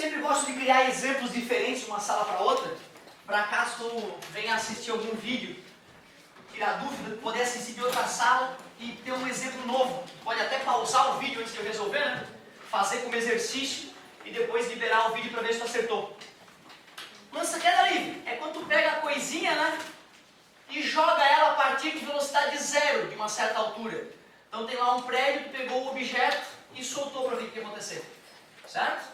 Sempre gosto de criar exemplos diferentes de uma sala para outra, para caso tu venha assistir algum vídeo, tirar dúvida, poder assistir de outra sala e ter um exemplo novo. Pode até pausar o vídeo antes de eu resolver, né? Fazer como exercício e depois liberar o vídeo para ver se tu acertou. Lança-queda livre é quando tu pega a coisinha, né? E joga ela a partir de velocidade zero, de uma certa altura. Então tem lá um prédio, tu pegou o objeto e soltou para ver o que ia acontecer. Certo?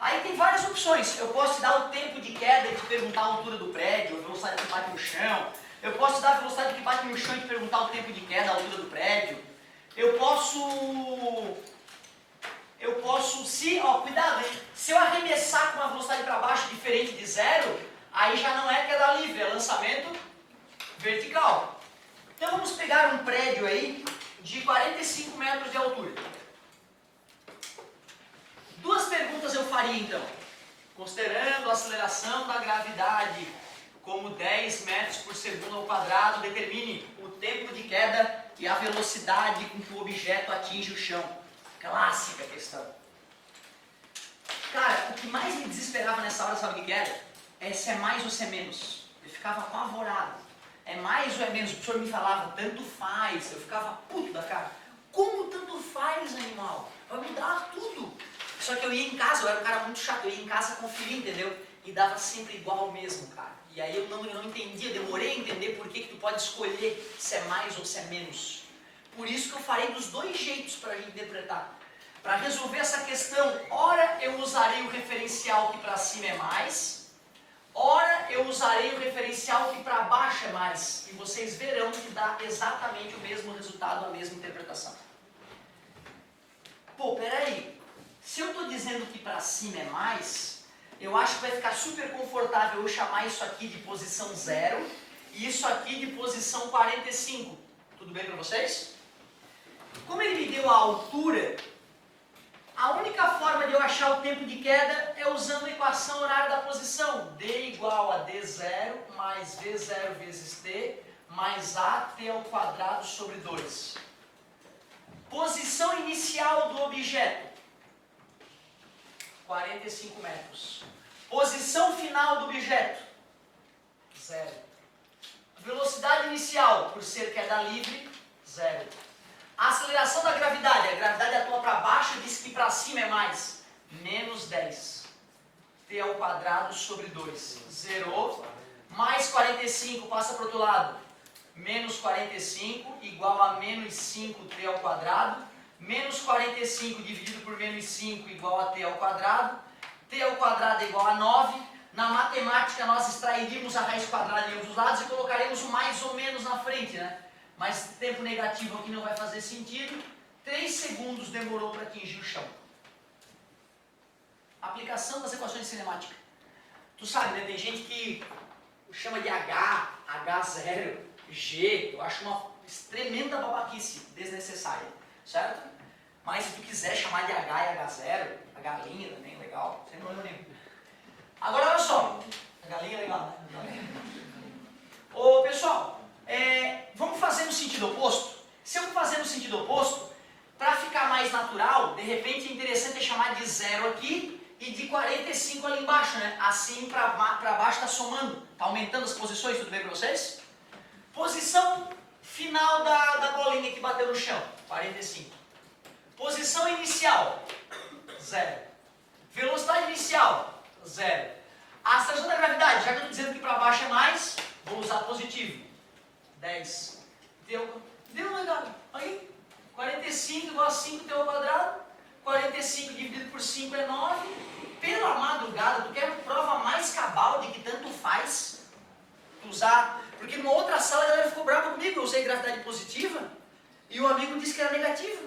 Aí tem várias opções. Eu posso te dar o tempo de queda e te perguntar a altura do prédio, a velocidade que bate no chão. Eu posso te dar a velocidade que bate no chão e te perguntar o tempo de queda, a altura do prédio. Eu posso, cuidado, hein? Se eu arremessar com uma velocidade para baixo diferente de zero, aí já não é queda livre, é lançamento vertical. Então vamos pegar um prédio aí de 45 metros de altura. Duas perguntas eu faria então, considerando a aceleração da gravidade como 10 metros por segundo ao quadrado, determine o tempo de queda e a velocidade com que o objeto atinge o chão. Clássica questão. Cara, o que mais me desesperava nessa hora, sabe o que era? É se é mais ou se é menos. Eu ficava apavorado. É mais ou é menos? O professor me falava, tanto faz. Eu ficava puto da cara. Como tanto faz, animal? Vai mudar tudo. Só que eu ia em casa, eu era um cara muito chato, eu ia em casa conferir, entendeu? E dava sempre igual mesmo, cara. E aí eu não entendia, demorei a entender por que tu pode escolher se é mais ou se é menos. Por isso que eu farei dos dois jeitos para a gente interpretar. Para resolver essa questão, ora eu usarei o referencial que para cima é mais, ora eu usarei o referencial que para baixo é mais. E vocês verão que dá exatamente o mesmo resultado, a mesma interpretação. Pô, peraí. Se eu estou dizendo que para cima é mais, eu acho que vai ficar super confortável eu chamar isso aqui de posição 0 e isso aqui de posição 45. Tudo bem para vocês? Como ele me deu a altura, a única forma de eu achar o tempo de queda é usando a equação horária da posição. D igual a D0 mais V0 vezes T mais AT ao quadrado sobre 2. Posição inicial do objeto. 45 metros. Posição final do objeto, 0. Velocidade inicial, por ser queda livre, 0. Aceleração da gravidade, a gravidade atua para baixo, diz que para cima é mais, menos 10. T ao quadrado sobre 2, 0. Mais 45 passa para o outro lado, menos 45 igual a menos 5T ao quadrado. Menos 45 dividido por menos 5 igual a t ao quadrado. T ao quadrado é igual a 9. Na matemática nós extrairíamos a raiz quadrada em ambos os lados e colocaremos o mais ou menos na frente, né? Mas tempo negativo aqui não vai fazer sentido. 3 segundos demorou para atingir o chão. Aplicação das equações de cinemática. Tu sabe, né? Tem gente que chama de H, H0, G. Eu acho uma tremenda babaquice desnecessária. Certo? Mas se tu quiser chamar de H e H0, a galinha também, legal, sem problema nenhum. Agora olha só, a galinha é legal, né? Ô pessoal, vamos fazer no sentido oposto? Se eu for fazer no sentido oposto, para ficar mais natural, de repente é interessante chamar de 0 aqui e de 45 ali embaixo, né? Assim para baixo está somando, está aumentando as posições, tudo bem para vocês? Posição final da bolinha que bateu no chão, 45. Posição inicial, 0. Velocidade inicial, 0. A aceleração da gravidade, já que eu estou dizendo que para baixo é mais, vou usar positivo, 10. Deu legal. Aí, 45 igual a 5T ao quadrado, 45 dividido por 5 é 9. Pela madrugada, tu quer prova mais cabal de que tanto faz usar... Porque numa outra sala a galera ficou brava comigo, eu usei gravidade positiva e o amigo disse que era negativa.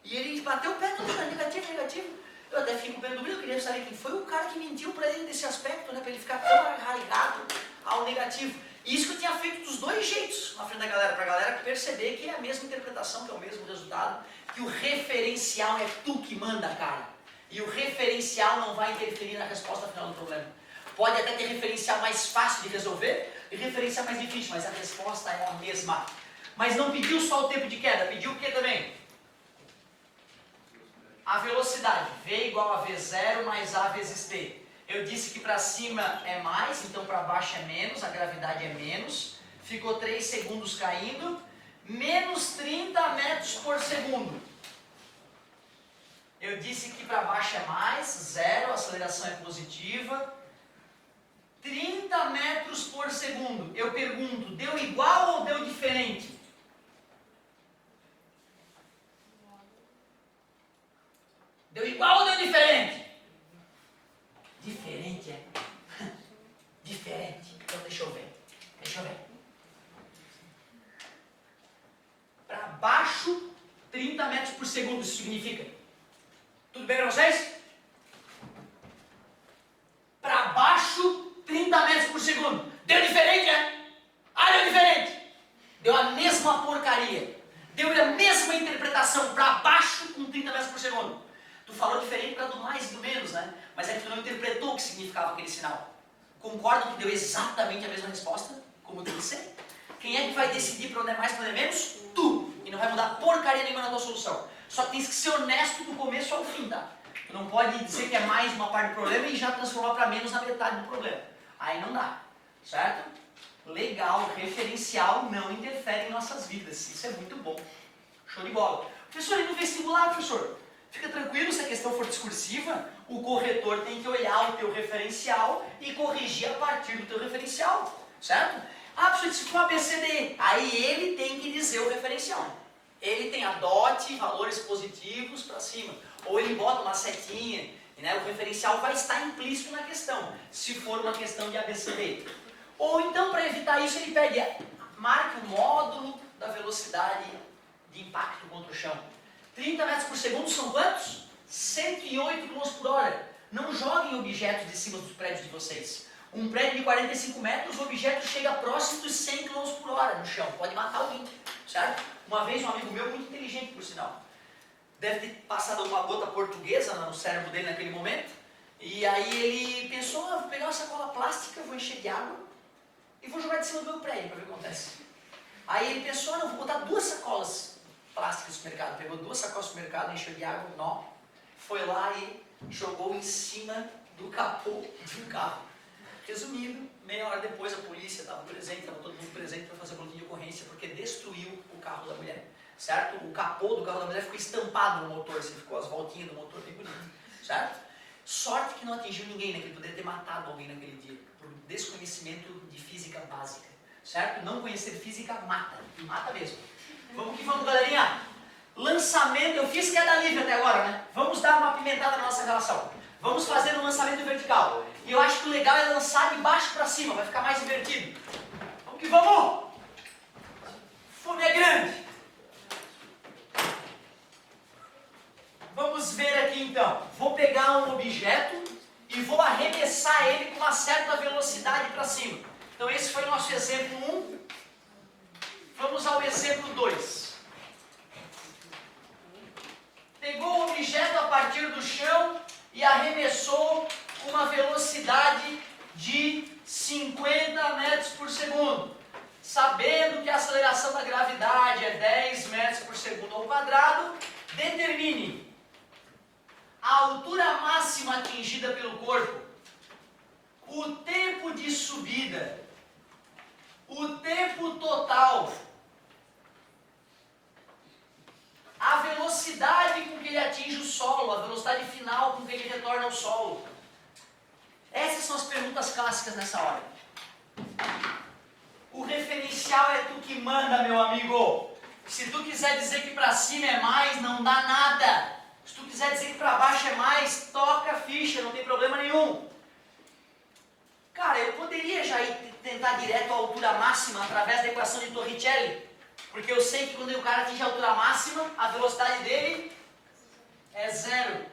E ele bateu o pé, não, era negativo. Eu até fiquei com pena do meu, eu queria saber quem foi o cara que mentiu para ele nesse aspecto, né, para ele ficar tão arraigado ao negativo. E isso que eu tinha feito dos dois jeitos na frente da galera, para a galera perceber que é a mesma interpretação, que é o mesmo resultado, que o referencial é tu que manda, cara. E o referencial não vai interferir na resposta final do problema. Pode até ter referencial mais fácil de resolver e referencial mais difícil, mas a resposta é a mesma. Mas não pediu só o tempo de queda, pediu o que também? a velocidade, V igual a V0 mais A vezes T. Eu disse que para cima é mais, então para baixo é menos, a gravidade é menos. Ficou 3 segundos caindo, menos 30 metros por segundo. Eu disse que para baixo é mais, 0, a aceleração é positiva. 30 metros por segundo. Eu pergunto, deu igual ou deu diferente? Deu igual ou deu diferente? Diferente, é? Diferente. Então deixa eu ver. Para baixo, 30 metros por segundo, isso significa. Tudo bem para vocês? Para baixo, 30 metros por segundo. Deu diferente, é? Ah, deu diferente. Deu a mesma porcaria. Deu a mesma interpretação para baixo com 30 metros por segundo. Tu falou diferente por causa do mais e do menos, né? Mas é que tu não interpretou o que significava aquele sinal. Concordam que deu exatamente a mesma resposta? Como tem que ser? Quem é que vai decidir para onde é mais e para onde é menos? Tu! E não vai mudar porcaria nenhuma na tua solução. Só que tens que ser honesto do começo ao fim, tá? Tu não pode dizer que é mais uma parte do problema e já transformar para menos na metade do problema. Aí não dá, certo? Legal, referencial não interfere em nossas vidas. Isso é muito bom. Show de bola. Professor, e no vestibular, professor? Fica tranquilo, se a questão for discursiva, o corretor tem que olhar o teu referencial e corrigir a partir do teu referencial, certo? Ah, professor, se for ABCD, aí ele tem que dizer o referencial. Ele tem a DOT, valores positivos para cima. Ou ele bota uma setinha, né? O referencial vai estar implícito na questão, se for uma questão de ABCD. Ou então, para evitar isso, ele pede, marque o módulo da velocidade de impacto contra o chão. 30 metros por segundo são quantos? 108 km por hora. Não joguem objetos de cima dos prédios de vocês. Um prédio de 45 metros, o objeto chega próximo dos 100 km por hora no chão. Pode matar alguém, certo? Uma vez um amigo meu, muito inteligente por sinal, deve ter passado uma gota portuguesa no cérebro dele naquele momento. E aí ele pensou, vou pegar uma sacola plástica, vou encher de água e vou jogar de cima do meu prédio para ver o que acontece. Aí ele pensou, vou botar 2 sacolas plásticas no supermercado. Pegou 2 sacolas no supermercado, encheu de água, nó. Foi lá e jogou em cima do capô de um carro. Resumindo, meia hora depois a polícia estava presente, estava todo mundo presente para fazer boletim de ocorrência, porque destruiu o carro da mulher, certo? O capô do carro da mulher ficou estampado no motor, assim, ficou as voltinhas do motor bem bonito, certo? Sorte que não atingiu ninguém, né? Que ele poderia ter matado alguém naquele dia, por desconhecimento de física básica, certo? Não conhecer física mata, mata mesmo. Vamos que vamos, galerinha. Lançamento, eu fiz queda livre até agora, né? Vamos dar uma apimentada na nossa relação. Vamos fazer um lançamento vertical. E eu acho que o legal é lançar de baixo para cima, vai ficar mais invertido. Vamos que vamos! Fome é grande. Vamos ver aqui então. Vou pegar um objeto e vou arremessar ele com uma certa velocidade para cima. Então esse foi o nosso exemplo 1. Vamos ao exemplo 2. Pegou o objeto a partir do chão e arremessou com uma velocidade de 50 metros por segundo. Sabendo que a aceleração da gravidade é 10 metros por segundo ao quadrado, determine a altura máxima atingida pelo corpo, o tempo de subida, o tempo total, a velocidade com que ele atinge o solo, a velocidade final com que ele retorna ao solo. Essas são as perguntas clássicas nessa hora. O referencial é tu que manda, meu amigo. Se tu quiser dizer que para cima é mais, não dá nada. Se tu quiser dizer que para baixo é mais, toca a ficha, não tem problema nenhum. Cara, eu poderia já ir tentar direto a altura máxima através da equação de Torricelli. Porque eu sei que quando o cara atinge a altura máxima, a velocidade dele é 0.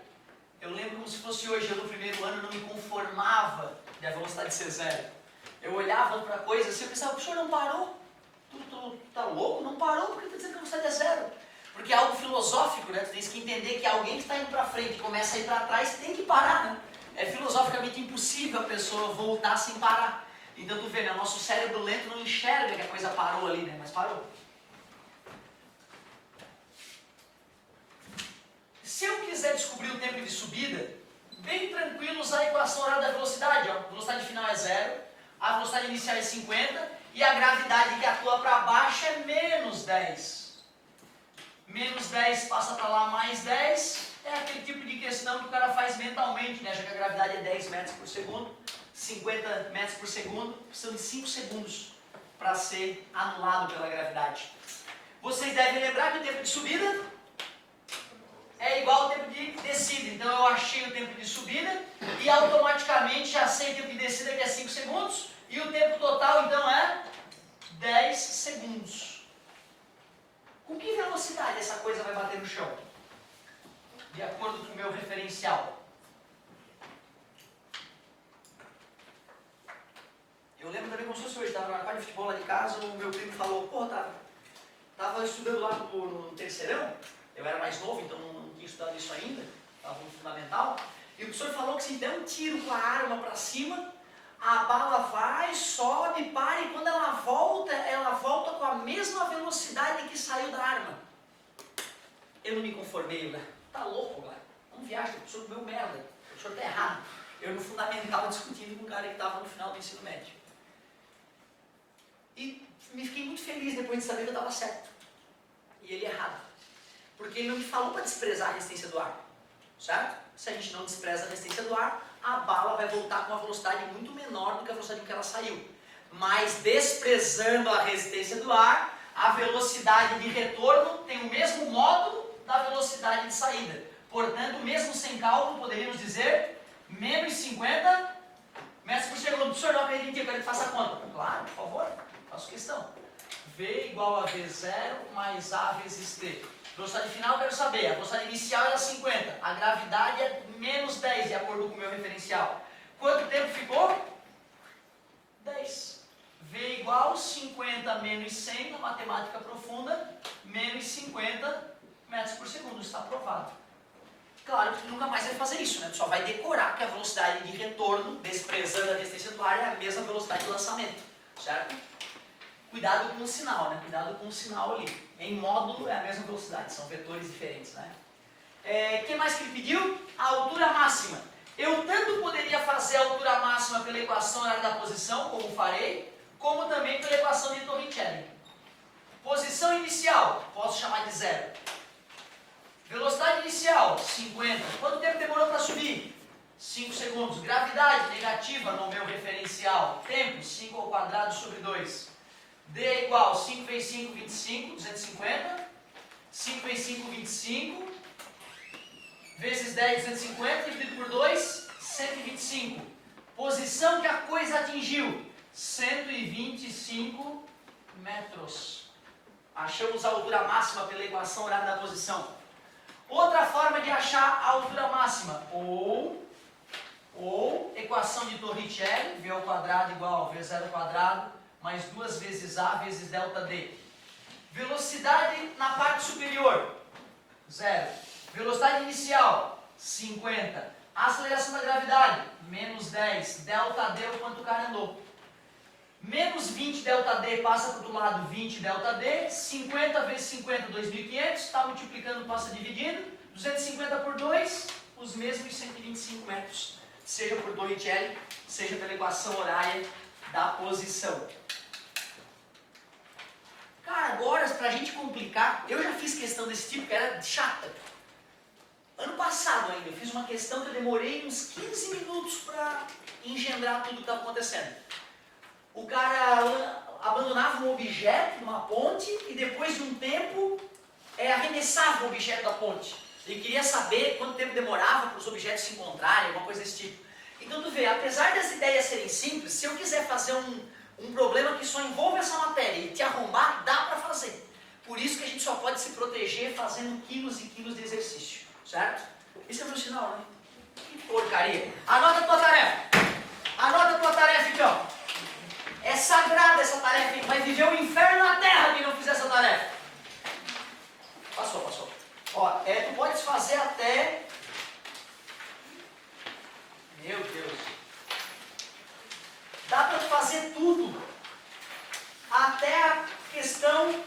Eu lembro como se fosse hoje, eu no primeiro ano não me conformava de a velocidade ser 0. Eu olhava para a coisa assim, eu pensava, o senhor não parou? Tu tá louco? Não parou? Por que está dizendo que a velocidade é 0? Porque é algo filosófico, né? Tu tens que entender que alguém que está indo para frente e começa a ir para trás tem que parar, né? É filosoficamente impossível a pessoa voltar sem parar. Então tu vê, né? O nosso cérebro lento não enxerga que a coisa parou ali, né? Mas parou. Se eu quiser descobrir o tempo de subida, bem tranquilo usar a equação horária da velocidade. Ó. A velocidade final é 0, a velocidade inicial é 50 e a gravidade que atua para baixo é menos 10. Menos 10 passa para lá, mais 10. É aquele tipo de questão que o cara faz mentalmente, né? Já que a gravidade é 10 metros por segundo, 50 metros por segundo, precisam de 5 segundos para ser anulado pela gravidade. Vocês devem lembrar que o tempo de subida é igual ao tempo de descida. Então eu achei o tempo de subida e automaticamente já sei o tempo de descida, que é 5 segundos, e o tempo total então é 10 segundos. Com que velocidade essa coisa vai bater no chão? De acordo com o meu referencial. Eu lembro também como se fosse hoje, estava na quadra de futebol lá de casa, o meu primo falou, pô, tava estudando lá no terceirão, eu era mais novo, então não tinha estudado isso ainda, estava no fundamental, e o professor falou que se der um tiro com a arma para cima, a bala vai, sobe, para, e quando ela volta com a mesma velocidade que saiu da arma. Eu não me conformei, né? Tá louco, cara. Não viaja, o professor comeu merda, o professor tá errado. Eu no fundamental discutindo com um cara que estava no final do ensino médio. E me fiquei muito feliz depois de saber que eu estava certo. E ele errado. Porque ele não me falou para desprezar a resistência do ar. Certo? Se a gente não despreza a resistência do ar, a bala vai voltar com uma velocidade muito menor do que a velocidade com que ela saiu. Mas desprezando a resistência do ar, a velocidade de retorno tem o mesmo módulo da velocidade de saída. Portanto, mesmo sem cálculo, poderíamos dizer menos 50 metros por segundo. Professor, não acredito, eu quero que faça a conta. Claro, por favor, faço questão. V igual a V0 mais A vezes T. Velocidade final eu quero saber. A velocidade inicial era 50. A gravidade é menos 10, de acordo com o meu referencial. Quanto tempo ficou? 10. V igual 50 menos 100, na matemática profunda, menos 50 metros por segundo. Está provado. Claro que tu nunca mais vai fazer isso, né? Tu só vai decorar que a velocidade de retorno, desprezando a resistência do ar, é a mesma velocidade de lançamento, certo? Cuidado com o sinal, né? Cuidado com o sinal ali. Em módulo é a mesma velocidade, são vetores diferentes, né? O que mais que ele pediu? A altura máxima. Eu tanto poderia fazer a altura máxima pela equação horária da posição, como farei, como também pela equação de Torricelli. Posição inicial, posso chamar de 0. Velocidade inicial, 50. Quanto tempo demorou para subir? 5 segundos. Gravidade negativa no meu referencial. Tempo, 5 ao quadrado sobre 2. D é igual 5 vezes 5, 25, 250. 5 vezes 5, 25. Vezes 10, 250. Dividido por 2, 125. Posição que a coisa atingiu, 125 metros. Achamos a altura máxima pela equação horária da posição. Outra forma de achar a altura máxima, ou equação de Torricelli, V ao quadrado igual a V0 ao quadrado, mais 2 vezes A vezes delta D. Velocidade na parte superior, 0. Velocidade inicial, 50. Aceleração da gravidade, menos 10. Delta D é o quanto o cara andou. Menos 20 delta D passa para o lado 20 delta D, 50 vezes 50, 2.500, está multiplicando, passa dividindo, 250 por 2, os mesmos 125 metros, seja por Torricelli, seja pela equação horária da posição. Cara, agora, para a gente complicar, eu já fiz questão desse tipo que era chata. Ano passado ainda, eu fiz uma questão que eu demorei uns 15 minutos para engendrar tudo que estava acontecendo. O cara abandonava um objeto numa ponte e depois de um tempo arremessava o objeto da ponte. Ele queria saber quanto tempo demorava para os objetos se encontrarem, alguma coisa desse tipo. Então tu vê, apesar das ideias serem simples, se eu quiser fazer um problema que só envolve essa matéria e te arrombar, dá para fazer. Por isso que a gente só pode se proteger fazendo quilos e quilos de exercício, certo? Esse é o meu sinal, né? Que porcaria. Anota a tua tarefa. Anota a tua tarefa então. É sagrada essa tarefa, hein? Vai viver o inferno na terra quem não fizer essa tarefa. Passou. Ó, tu podes fazer até... Meu Deus. Dá para fazer tudo. Até a questão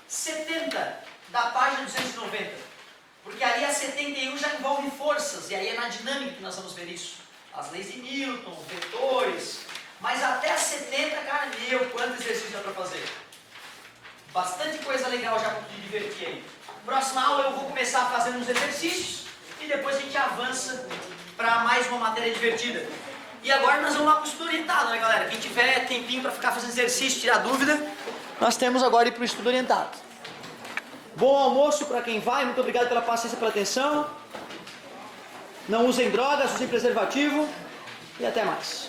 70 da página 290. Porque ali a 71 já envolve forças, e aí é na dinâmica que nós vamos ver isso. As leis de Newton, vetores, mas até a 70, cara, meu, quanto exercício dá para fazer. Bastante coisa legal já para te divertir aí. Próxima aula eu vou começar fazendo uns exercícios, e depois a gente avança para mais uma matéria divertida. E agora nós vamos lá para o estudo orientado, né, galera? Quem tiver tempinho para ficar fazendo exercício, tirar dúvida, nós temos agora ir para o estudo orientado. Bom almoço para quem vai, muito obrigado pela paciência e pela atenção. Não usem drogas, usem preservativo e até mais.